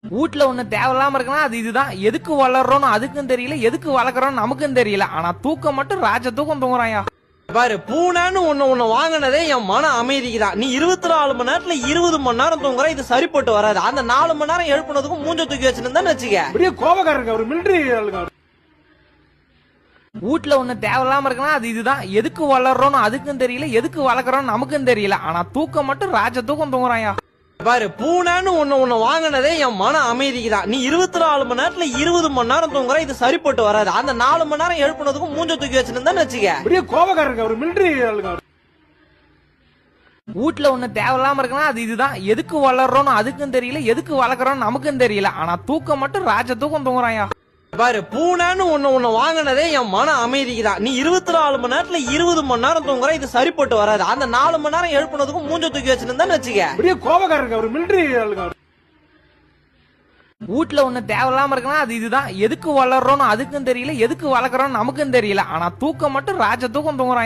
வீட்ல ஒண்ணு தேவையில்லாம இருக்குன்னா அது இதுதான். எதுக்கு வளர்றோம்னு அதுக்கும் தெரியல, எதுக்கு வளர்க்குறோம்னு நமக்கும் தெரியல. ஆனா தூக்கம் மட்டும் ராஜ தூக்கம் தூங்குறாயா. பாரு, பூனான்னு ஒண்ணு வாங்கினதே என் மன அமைதிக்கு தான். நீ 24 மணி நேரத்துல 20 மணி நேரம் தூங்குற, இது சரிப்பட்டு வராது. அந்த 4 மணி நேரம் எழுப்புனதுக்கும் மூஞ்ச தூக்கி வச்சுன்னு வச்சுக்க. அப்படியே கோபக்காரங்க ஒரு மிலிட்டரி ஆளுங்க. வீட்ல ஒண்ணு தேவையில்லாம இருக்குன்னா அது இதுதான். எதுக்கு வளர்றோம்னு அதுக்கும் தெரியல, எதுக்கு வளர்க்குறோம்னு நமக்கும் தெரியல. ஆனா தூக்கம் மட்டும் ராஜ தூக்கம் தூங்குறாயா. பாரு, பூனான்னு ஒண்ணு வாங்கினதே என் மன அமைதிக்கு தான். நீ 24 மணி நேரத்துல 20 மணி நேரம் தூங்குற, இது சரிப்பட்டு வராது. அந்த 4 மணி நேரம் எழுப்புனதுக்கும் மூஞ்ச தூக்கி வச்சுன்னு வச்சுக்க. அப்படியே கோபக்காரங்க ஒரு மிலிட்டரி ஆளுங்க. வீட்ல ஒண்ணு தேவையில்லாம இருக்குன்னா அது இதுதான். எதுக்கு வளர்றோம்னு அதுக்கும் தெரியல, எதுக்கு வளர்க்குறோம்னு நமக்கும் தெரியல. ஆனா தூக்கம் மட்டும் ராஜ தூக்கம் தூங்குறாயா. பாரு, பூனான்னு ஒண்ணு வாங்கினதே என் மன அமைதிக்கு தான். நீ 24 மணி நேரத்துல 20 மணி நேரம் தூங்குற, இது சரிப்பட்டு வராது. அந்த 4 மணி நேரம் எழுப்புனதுக்கும் மூஞ்ச தூக்கி வச்சுன்னு வச்சுக்க. அப்படியே கோபக்காரங்க ஒரு மிலிட்டரி ஆளுங்க. வீட்ல ஒண்ணு தேவையில்லாம இருக்குன்னா அது இதுதான். எதுக்கு வளர்றோம்னு அதுக்கும் தெரியல, எதுக்கு வளர்க்குறோம்னு நமக்கும் தெரியல. ஆனா தூக்கம் மட்டும் ராஜ தூக்கம் தூங்குறாயா.